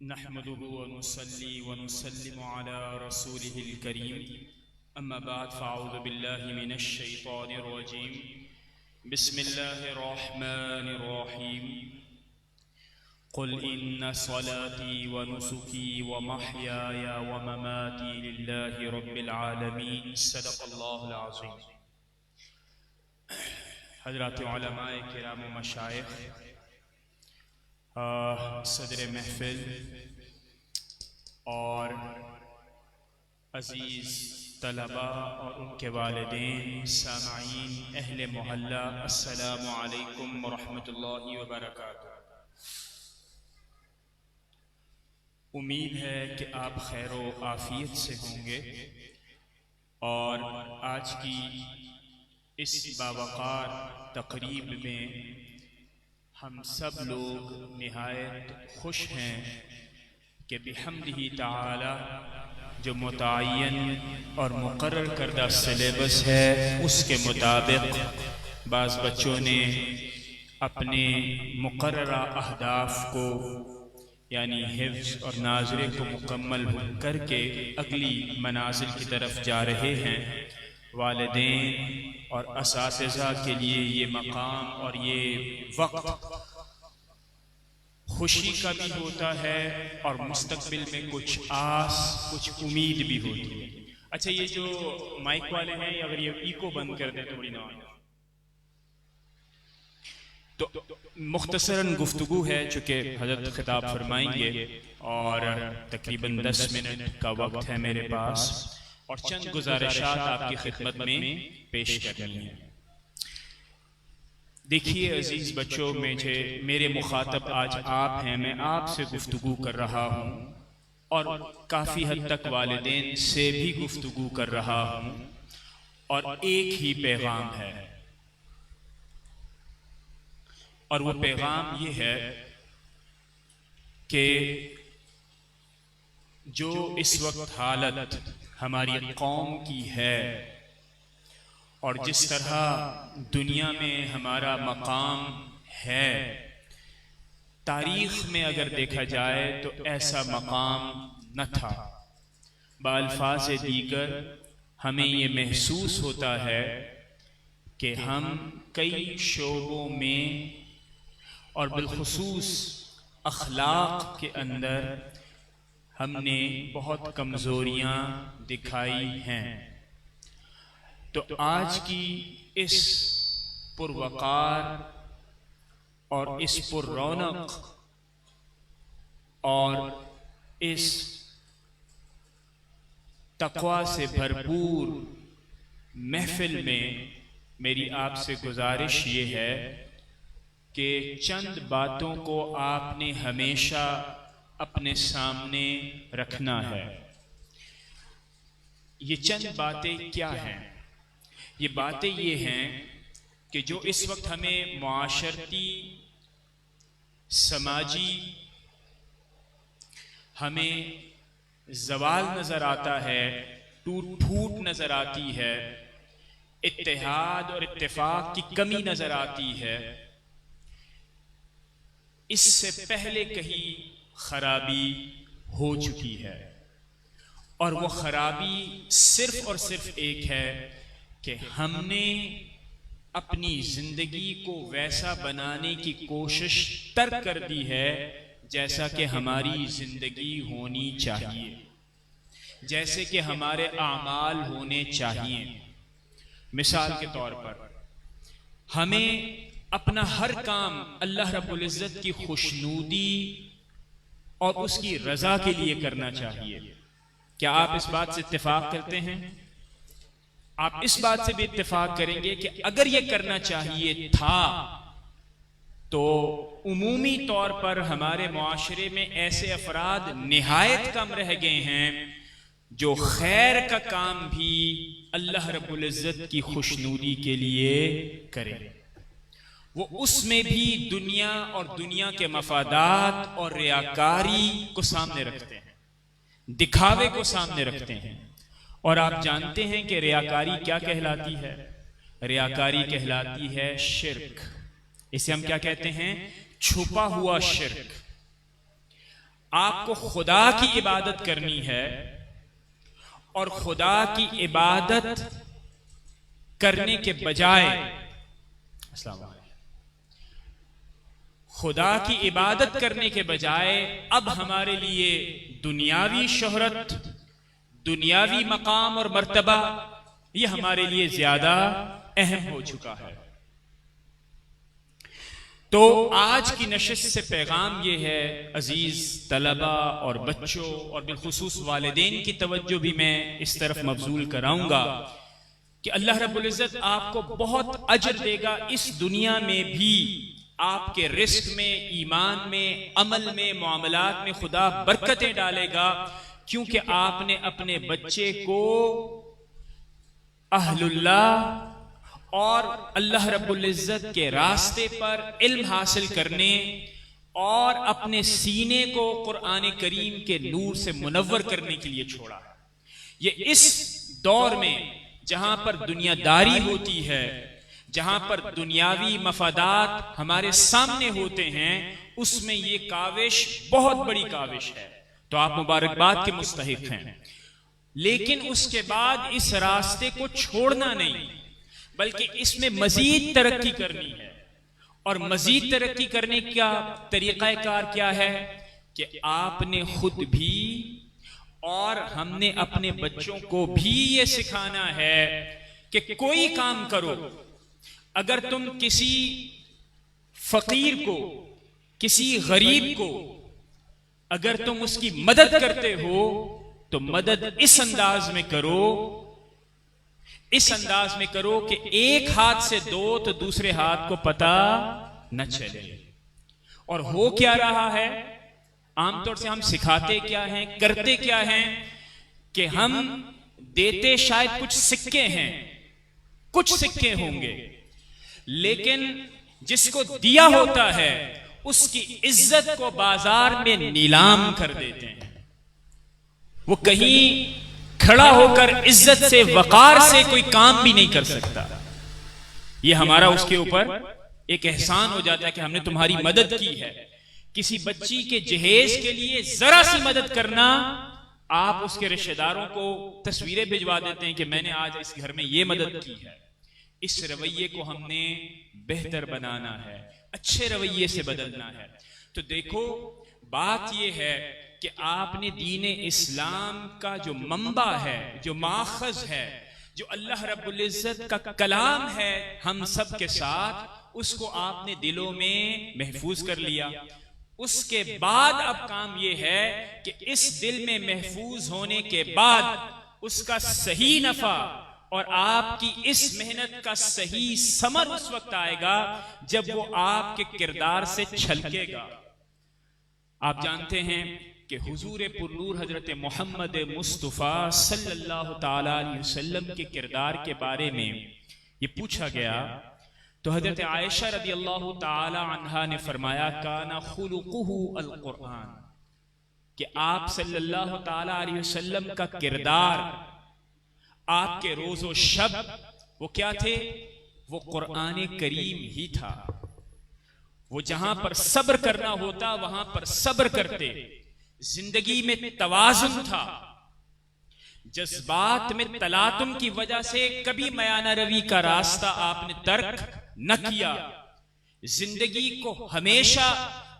नहमदुहु व नुसल्ली व नुसल्लिमु अला रसूलिहिल करीम अम्मा बाद फ़अऊज़ु बिल्लाहि मिनश शैतानिर रजीम बिस्मिल्लाहिर रहमानिर रहीम क़ुल इन्ना सलाती व नुसुकी व महयाया व ममाती लिल्लाहि रब्बिल आलमीन सदक़ल्लाहुल अज़ीम। हज़रात उलमाए किराम व मशाइख़, सदर महफिल और अज़ीज़ तलबा और उनके वालिदैन, सामाईन, अहले मोहल्ला, अस्सलामु अलैकुम व रहमतुल्लाहि व बरकातुहू। उम्मीद है कि आप खैर व आफियत से होंगे और आज की इस बावक़ार तक़रीब में हम सब लोग निहायत खुश हैं कि बिहम्दिही ताला जो मुतअय्यन और मुक़र्रर करदा सिलेबस है उसके मुताबिक बाज़ बच्चों ने अपने मुक़र्ररा अहदाफ़ को यानी हिफ्ज़ और नाज़रे को मुकम्मल करके अगली मनाज़िल की तरफ जा रहे हैं। वालिदैन और असातिज़ा के लिए ये मकाम और ये वक्त खुशी का भी होता है और मुस्तक़बिल में कुछ आस, कुछ उम्मीद भी होती है। अच्छा, ये जो माइक वाले हैं, अगर ये इको बंद कर दें तो बड़ी ना तो मुख्तसरन गुफ्तगू है, चूँकि हज़रत खिताब फरमाएंगे और तकरीबन 10 मिनट का वक्त है मेरे पास और चंद गुज़ारिशात आपकी खिदमत में पेश करनी है। देखिए अजीज़ बच्चों, मेरे मुखातब आज आप हैं, मैं आपसे गुफ्तगू कर रहा हूँ और काफ़ी हद तक वालिदैन से भी गुफ्तगू कर रहा हूँ और एक ही पैगाम है और वो पैगाम ये है कि जो इस वक्त हालत हमारी कौम की है और जिस तरह दुनिया में हमारा मकाम है, तारीख में अगर देखा जाए तो ऐसा मकाम न था। बाल्फाज़ दीगर हमें ये महसूस होता है कि हम कई शोबों में और बिलखुसूस अखलाक के अंदर हमने बहुत कमज़ोरियाँ दिखाई हैं। तो आज की इस पुरवकार और इस पुररौनक और इस तक़वा से भरपूर महफिल में मेरी आपसे गुजारिश ये है कि चंद बातों को आपने हमेशा अपने सामने रखना है। ये चंद बातें क्या हैं? ये बातें ये हैं कि जो इस वक्त हमें मुआशरती, समाजी हमें ज़वाल नज़र आता है, टूट फूट नज़र आती है, इत्तेहाद और इत्तेफाक की कमी नज़र आती है, इससे पहले कहीं खराबी हो चुकी है और वो खराबी सिर्फ और सिर्फ एक है कि हमने अपनी जिंदगी को वैसा बनाने की कोशिश तर्क कर दी है जैसा कि हमारी जिंदगी होनी चाहिए, जैसे कि हमारे आमाल होने चाहिए। मिसाल के तौर पर हमें अपना हर काम अल्लाह रब्बुल इज़्ज़त की खुशनूदी और उसकी रजा के लिए करना चाहिए। क्या आप इस बात से इत्तेफाक करते हैं? आप इस बात से भी इत्तेफाक करेंगे कि अगर ये करना चाहिए था तो उमूमी तौर पर हमारे मुआशरे में ऐसे अफराद निहायत कम रह गए हैं जो खैर का काम भी अल्लाह रब्बुल इज़्ज़त की खुशनूदी के लिए करें। वो उसमें भी दुनिया और दुनिया के मफादात और रियाकारी को सामने रखते हैं, दिखावे को सामने रखते हैं। और आप जानते हैं कि रियाकारी क्या कहलाती है? रियाकारी कहलाती है शिर्क। इसे हम क्या कहते हैं? छुपा हुआ शिर्क। आपको खुदा की इबादत करनी है और खुदा की इबादत करने के बजाय, खुदा की इबादत करने के बजाय अब हमारे लिए दुनियावी शोहरत, दुनियावी मकाम और मर्तबा ये हमारे लिए ज्यादा अहम हो चुका है। तो आज की नशिस्त से पैगाम ये है, अजीज तलबा और बच्चों और बिलखुसूस वालिदैन की तवज्जो भी मैं इस तरफ मबजूल कराऊंगा कि अल्लाह रब्बुल इज्जत आपको बहुत अजर देगा इस दुनिया में भी। आपके रिस्क में, ईमान में, अमल में, मुआमलात में खुदा बरकतें डालेगा, क्योंकि आपने अपने बच्चे को अहलुल्लाह और अल्लाह रब्बुल इज्जत के रास्ते पर इल्म हासिल करने और अपने सीने को कुरान करीम के नूर से मुनव्वर करने के लिए छोड़ा। ये इस दौर में जहां पर दुनियादारी होती है, जहां पर दुनियावी मफादात हमारे सामने होते हैं, उसमें ये काविश बहुत बड़ी काविश है। तो आप मुबारकबाद के मुस्तहिक हैं, लेकिन उसके बाद इस रास्ते को छोड़ना नहीं, बल्कि इसमें मजीद तरक्की करनी है। और मजीद तरक्की करने का तरीक़ाकार क्या है कि आपने खुद भी और हमने अपने बच्चों को भी ये सिखाना है कि कोई काम करो, अगर तुम किसी फकीर को, किसी गरीब को अगर तुम उसकी मदद करते हो तो मदद इस अंदाज में करो, इस अंदाज में करो कि एक हाथ से दो तो दूसरे हाथ को पता न चले। और हो क्या रहा है, आमतौर से हम सिखाते क्या हैं, करते क्या हैं कि हम देते शायद कुछ सिक्के हैं, कुछ सिक्के होंगे, लेकिन जिसको दिया होता है उसकी इज्जत को बाजार में नीलाम कर देते हैं। वो कहीं खड़ा होकर इज्जत से, वकार से कोई काम भी नहीं कर सकता। ये हमारा उसके ऊपर एक एहसान हो जाता है कि हमने तुम्हारी मदद की है। किसी बच्ची के जहेज के लिए जरा सी मदद करना, आप उसके रिश्तेदारों को तस्वीरें भिजवा देते हैं कि मैंने आज इस घर में ये मदद की है। इस रवैये को हमने बेहतर बनाना है, अच्छे रवैये से बदलना है। तो देखो, बात यह है कि आपने दीन इस्लाम का जो मंबा है, जो माखज़ है, जो अल्लाह रब्बुल इज्जत का कलाम है हम सब के साथ, उसको आपने दिलों में महफूज कर लिया। उसके बाद अब काम यह है कि इस दिल में महफूज होने के बाद उसका सही नफा और आपकी इस मेहनत का सही समर उस वक्त आएगा जब वो आपके किरदार से छलकेगा। आप जानते हैं कि हुजूर पुरनूर हजरत मोहम्मद मुस्तफ़ा सल्लल्लाहु ताला अलैहि वसल्लम के किरदार के बारे में ये पूछा गया तो हजरत आयशा रदी अल्लाह ताला अन्हा ने फरमाया, काना खुलुकुहु अल कुरान, कि आप सल्लल्लाहु ताला अलैहि वसल्लम का किरदार, आपके रोजो शब वो क्या थे, वो कुरान करीम ही था। वो जहां पर सब्र करना होता वहां पर सब्र करते, जिंदगी में तवाजुन था, जज्बात में तलातुम की वजह से कभी मयाना रवी का रास्ता आपने तर्क न किया, जिंदगी को हमेशा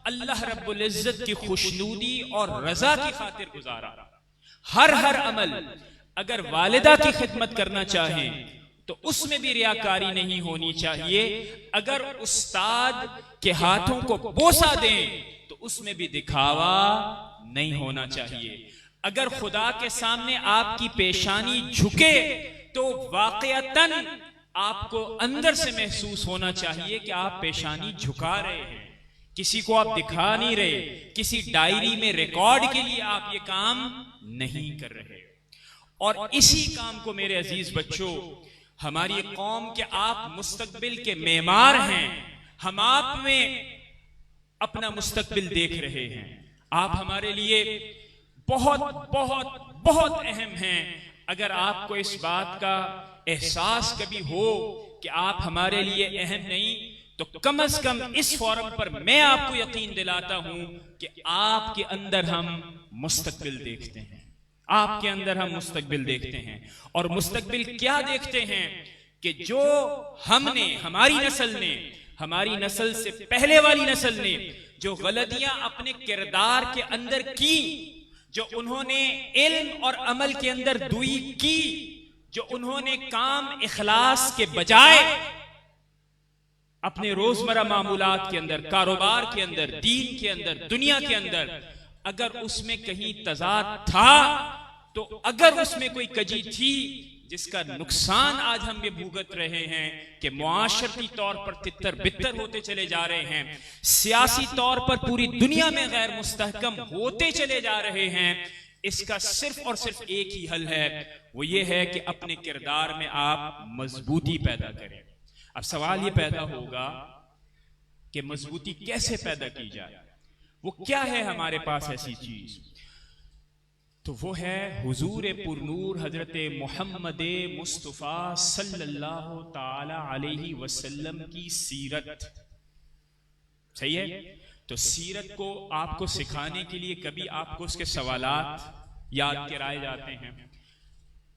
अल्लाह रब्बुल इज्जत की खुशनूदी और रजा की खातिर गुजारा। हर अमल, अगर वालिदा की खिदमत करना चाहें तो उसमें भी रियाकारी नहीं होनी चाहिए, अगर उस्ताद के हाथों को बोसा दें तो उसमें भी दिखावा नहीं होना चाहिए, अगर खुदा के सामने आपकी पेशानी झुके तो वाकईतन आपको अंदर से महसूस होना चाहिए कि आप पेशानी झुका रहे हैं, किसी को आप दिखा नहीं रहे, किसी डायरी में रिकॉर्ड के लिए आप ये काम नहीं कर रहे। और इसी काम को मेरे अजीज बच्चों, हमारी कौम के आप मुस्तकबिल के मेमार हैं, हम आप में अपना मुस्तकबिल देख रहे हैं, आप हमारे लिए बहुत बहुत बहुत अहम हैं। अगर आपको इस बात का एहसास कभी हो कि आप हमारे लिए अहम नहीं, तो कम से कम इस फोरम पर मैं आपको यकीन दिलाता हूं कि आपके अंदर हम मुस्तकबिल देखते हैं, आपके अंदर हम मुस्तकबिल देखते हैं। और मुस्तकबिल क्या देखते हैं कि जो हमने, हमारी नस्ल से पहले वाली नस्ल ने जो गलतियां अपने किरदार के अंदर की, जो उन्होंने इल्म और अमल के अंदर दुई की, जो उन्होंने काम इखलास के बजाय अपने रोजमर्रा मामूलात के अंदर, कारोबार के अंदर, दीन के अंदर, दुनिया के अंदर, अगर उसमें कहीं तजाद था, तो अगर उसमें कोई कजी थी जिसका नुकसान आज हम ये भुगत रहे हैं कि मुआशरती तौर पर तितर बितर होते चले जा रहे हैं, सियासी तौर पर पूरी दुनिया में गैर मुस्तहकम होते चले जा रहे हैं, इसका सिर्फ और सिर्फ एक ही हल है, वो ये है कि अपने किरदार में आप मजबूती पैदा करें। अब सवाल ये पैदा होगा कि मजबूती कैसे पैदा की जाए, वो क्या है हमारे पास ऐसी चीज? तो वो है हुजूर पुरनूर हजरत मोहम्मद मुस्तफ़ा सल्लल्लाहु ताला अलैहि वसल्लम की सीरत। सही है? तो सीरत को आपको सिखाने के लिए कभी आपको उसके सवालात याद कराए जाते हैं।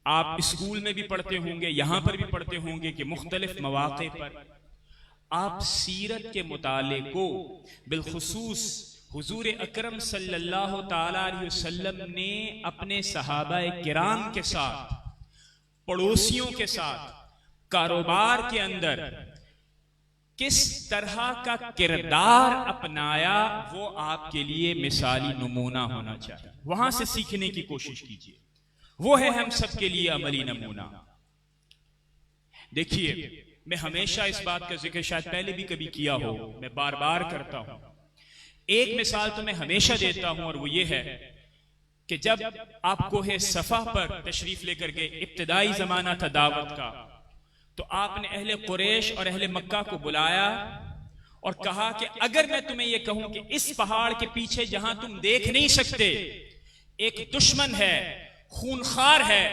आप स्कूल में भी पढ़ते होंगे, यहां पर भी पढ़ते होंगे कि मुख्तलिफ मौके पर आप सीरत के मुताले को, बिलखुसूस हुजूर अकरम सल्लल्लाहु ताला अलैहि वसल्लम ने अपने सहाबाए किराम के साथ, पड़ोसियों के साथ, कारोबार के अंदर किस तरह का किरदार अपनाया, वो आपके लिए मिसाली नमूना होना चाहिए। वहां से सीखने की कोशिश कीजिए, वो है हम सबके लिए अमली नमूना। देखिए, मैं हमेशा इस बात का जिक्र शायद पहले भी कभी किया हो, मैं बार बार करता हूं। एक मिसाल तो मैं हमेशा देता हूं और वो ये है कि जब आप कोहे सफा पर तशरीफ लेकर के, इब्तिदाई जमाना था दावत का, तो आपने अहले कुरैश और अहले मक्का को बुलाया और कहा कि अगर मैं तुम्हें यह कहूं कि इस पहाड़ के पीछे जहां तुम देख नहीं सकते एक दुश्मन है, खूनखार है,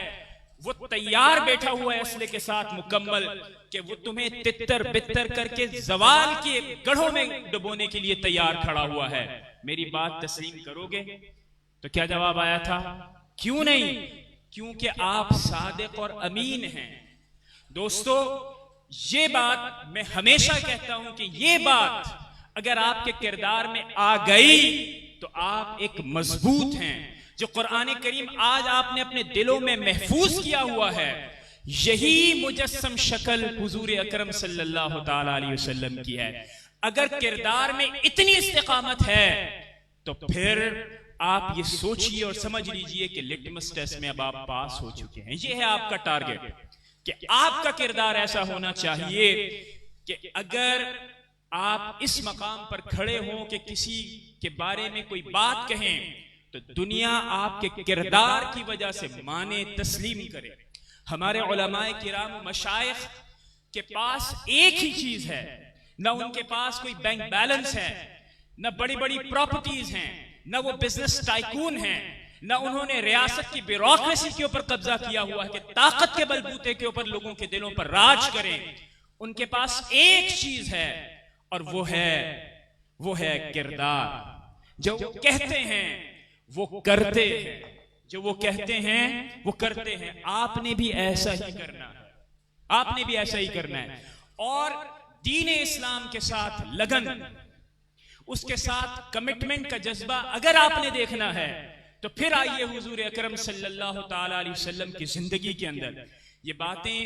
वो तैयार बैठा हुआ है असले के साथ मुकम्मल, कि वो तुम्हें तितर बितर करके जवाल के गढ़ों में डुबोने के लिए तैयार खड़ा हुआ है, मेरी बात तस्लीम करोगे? तो क्या जवाब आया था? क्यों नहीं? क्योंकि आप सादिक और अमीन हैं। दोस्तों, ये बात मैं हमेशा कहता हूं कि ये बात अगर आपके किरदार में आ गई तो आप एक मजबूत हैं। जो कुरान करीम आज आपने अपने दिलों में महफूज किया हुआ है, यही मुजस्सम शक्ल हुजूर अकरम सल्लल्लाहु ताला अलैहि वसल्लम की है। अगर किरदार में इतनी इस्तिकामत है तो फिर आप ये सोचिए और समझ लीजिए कि लिटमस टेस्ट में अब आप पास हो चुके हैं। ये है आपका टारगेट कि आपका किरदार ऐसा होना चाहिए कि अगर आप इस मकाम पर खड़े हों कि किसी के बारे में कोई बात कहें तो दुनिया आपके किरदार की वजह से माने, तस्लीम करे। हमारे उलमाए किराम मशाइख के पास एक ही चीज है, न उनके पास कोई बैंक बैलेंस है, न बड़ी बड़ी प्रॉपर्टीज हैं, न वो बिजनेस टाइकून हैं, न उन्होंने रियासत की ब्यूरोक्रेसी के ऊपर कब्जा किया हुआ है कि ताकत के बलबूते के ऊपर लोगों के दिलों पर राज करें। उनके पास एक चीज है और वो है किरदार। जो कहते हैं वो करते हैं, जो वो कहते हैं वो करते हैं। आपने भी ऐसा ही करना है, आपने भी ऐसा ही करना है। और दीन इस्लाम के साथ लगन, उसके साथ कमिटमेंट का जज्बा अगर आपने देखना है तो फिर आइए हुजूर अकरम सल्लल्लाहु ताला अलैहि वसल्लम की जिंदगी के अंदर। ये बातें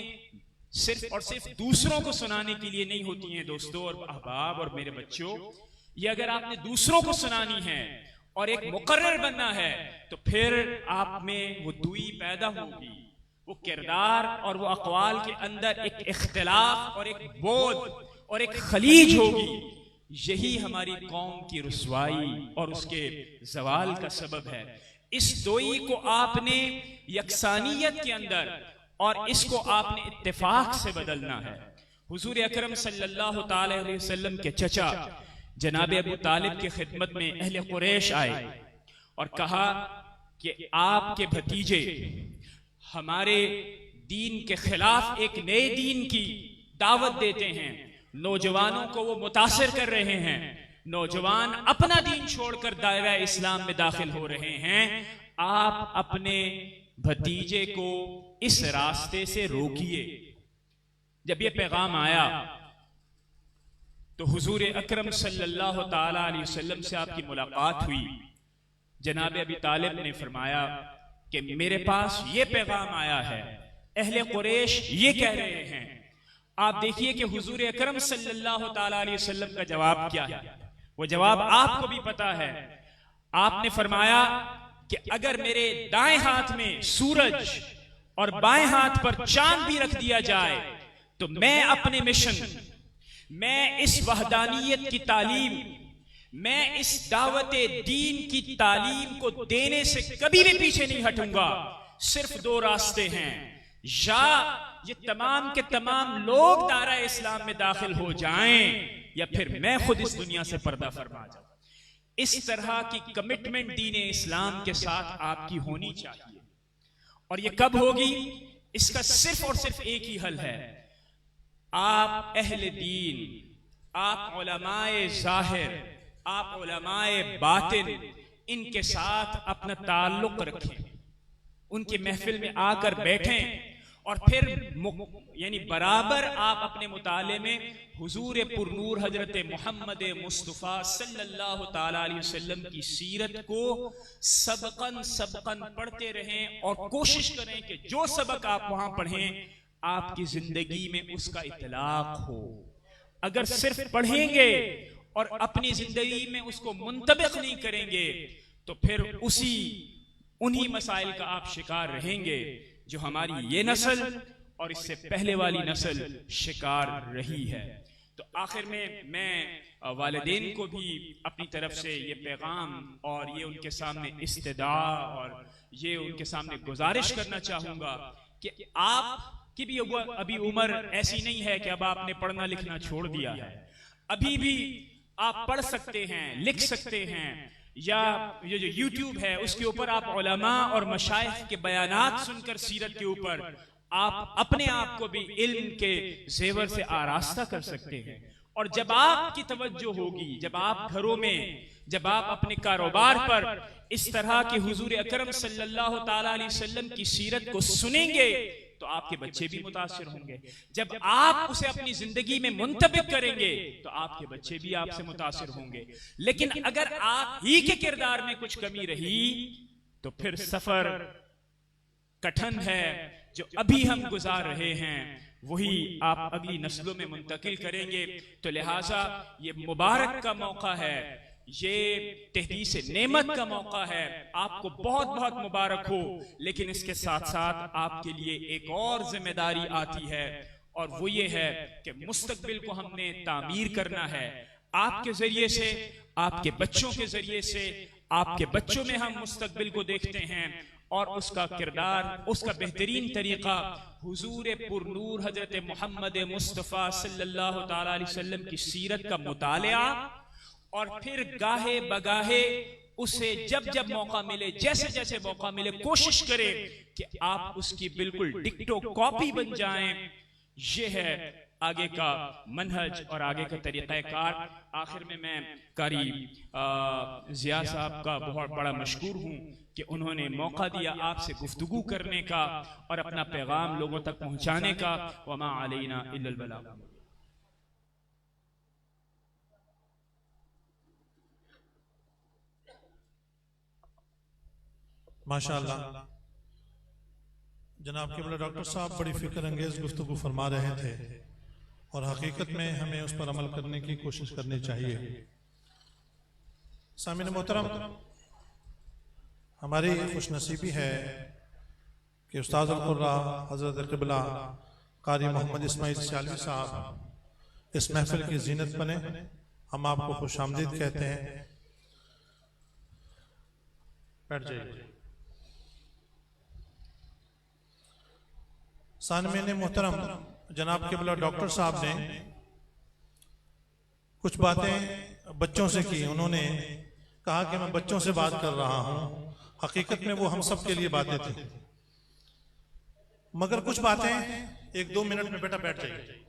सिर्फ और सिर्फ दूसरों को सुनाने के लिए नहीं होती हैं दोस्तों और अहबाब और मेरे बच्चों। ये अगर आपने दूसरों को सुनानी है और एक मुकर्रर बनना है तो फिर आप में वो दुई पैदा होगी, वो किरदार और वो अक़वाल के अंदर एक इख्तिलाफ और एक बोध और एक खलीज होगी। यही हमारी कौम की रुसवाई और उसके जवाल का सबब है। इस दोई को आपने यकसानियत के अंदर और इसको आपने इत्तेफाक से बदलना है। हुजूर अकरम सल्लल्लाहु ताला अलैहि वसल्लम के चचा जनाब अबू तालिब की खिदमत में अहले कुरैश आए और कहा कि आपके भतीजे हमारे दीन के खिलाफ एक नए दीन की दावत देते हैं नौजवानों को वो मुतासिर कर रहे हैं। नौजवान अपना दीन छोड़कर दायरा इस्लाम में दाखिल हो रहे हैं। आप अपने भतीजे को इस रास्ते से रोकिए। जब ये पैगाम आया तो हुजूर अकरम सल्लल्लाहु ताला अलैहि वसल्लम से आपकी मुलाकात हुई। जनाब अबी तालिब ने फरमाया कि मेरे पास ये पैगाम आया है, अहले कुरैश ये कह रहे हैं। आप देखिए कि हुजूर अकरम सल्लल्लाहु ताला अलैहि वसल्लम का जवाब क्या है। वो जवाब आपको भी पता है। आपने फरमाया कि अगर मेरे दाएं हाथ में सूरज और बाएं हाथ पर चांद भी रख दिया जाए तो मैं अपने मिशन, मैं इस वहदानियत की तालीम, मैं इस दावते दीन की तालीम को देने से कभी भी पीछे नहीं हटूंगा। सिर्फ दो रास्ते हैं, या ये तमाम के तमाम लोग दायरा इस्लाम में दाखिल हो जाएं या फिर मैं खुद इस दुनिया से पर्दा फरमा जाऊं। इस तरह की कमिटमेंट दीन इस्लाम के साथ आपकी होनी चाहिए। और ये कब होगी? इसका सिर्फ और सिर्फ एक ही हल है। आप अहले दीन, आप उलमाए ज़ाहिर, आप उलमाए बातिन, इनके साथ अपना ताल्लुक रखें, उनके महफिल में आकर बैठें और फिर यानी बराबर आप अपने मुताले में हुजूर पुरनूर हजरत मोहम्मद मुस्तफ़ा सल्लल्लाहु ताला अलैहि वसल्लम की सीरत को सबकन सबकन पढ़ते रहें और कोशिश करें कि जो सबक आप वहां पढ़ें आपकी जिंदगी में उसका इतलाक हो। अगर सिर्फ पढ़ेंगे और अपनी जिंदगी में उसको मुंतबिक नहीं करेंगे तो फिर उन्हीं मसाइल का आप शिकार रहेंगे जो हमारी ये नस्ल और इससे पहले वाली नस्ल शिकार रही है। तो आखिर में मैं वालिदैन को भी अपनी तरफ से ये पैगाम और ये उनके सामने इस्तिदा और ये उनके सामने गुजारिश करना चाहूंगा कि आपकी भी अभी उम्र ऐसी नहीं है कि अब आपने पढ़ना लिखना छोड़ दिया है। अभी भी आप पढ़ सकते हैं, लिख सकते हैं, या ये जो YouTube है उसके ऊपर आप उलमा और मशाइख के बयानात सुनकर सीरत के ऊपर आप अपने आप को भी इल्म के जेवर से आरास्ता कर सकते हैं। और जब आपकी तवज्जो होगी, जब आप घरों में, जब आप अपने कारोबार पर इस तरह के हुजूर अकरम सल्लल्लाहु ताला अलैहि वसल्लम की सीरत को सुनेंगे तो आपके बच्चे भी मुतासिर होंगे। जब आप उसे अपनी जिंदगी में मुंतबिक करेंगे तो आपके बच्चे भी आपसे मुतासिर होंगे। लेकिन अगर आप ही के किरदार में कुछ कमी रही तो फिर सफर कठिन है जो अभी हम गुजार रहे हैं वही आप अगली नस्लों में मुंतकिल करेंगे। तो लिहाजा ये मुबारक का मौका है, ये तहदीस नेमत का मौका है। आपको बहुत बहुत मुबारक हो। लेकिन इसके साथ साथ आपके लिए एक और जिम्मेदारी आती है और वो ये है कि मुस्तकबिल को हमने तामीर करना है। आपके जरिए से, आपके बच्चों के जरिए से, आपके बच्चों में हम मुस्तकबिल को देखते हैं और उसका किरदार, उसका बेहतरीन तरीका हुजूर पुरनूर हजरत मोहम्मद मुस्तफ़ा सल्लल्लाहु ताला अलैहि वसल्लम की सीरत का मुतालिया और फिर गाहे बगाहे उसे जब जब मौका मिले, जैसे जैसे मौका मिले, कोशिश करें कि आप उसकी बिल्कुल डिक्टो कॉपी बन जाएं। ये है आगे का मनहज और आगे का तरीक़ाकार। आखिर में मैं कारी ज़िया साहब का बहुत बड़ा मशकूर हूँ कि उन्होंने मौका दिया आपसे गुफ्तगू करने का और अपना पैगाम लोगों तक पहुँचाने का। वमा अलैना इल्लल बलाग। माशाअल्लाह, जनाब के डॉक्टर साहब बड़ी फिक्र अंगेज गुफ्तगू फरमा रहे थे और हकीकत में हमें उस पर अमल करने की कोशिश करनी चाहिए। सामीन मोहतरम, हमारी खुशनसीबी है कि उस्ताद अल-कुर्रा हज़रत क़िबला कारी मोहम्मद इस्माइल सियालवी साहब इस महफिल की जीनत बने। हम आपको खुशामदीद कहते हैं। बैठ जाइए। सानमीन मोहतरम, जनाब के डॉक्टर साहब ने कुछ बातें बच्चों से की। उन्होंने कहा कि मैं बच्चों से बात कर रहा हूं। हकीकत में वो हम सब के लिए बातें थी, मगर कुछ बातें 1-2 मिनट में बेटा बैठ जाइए।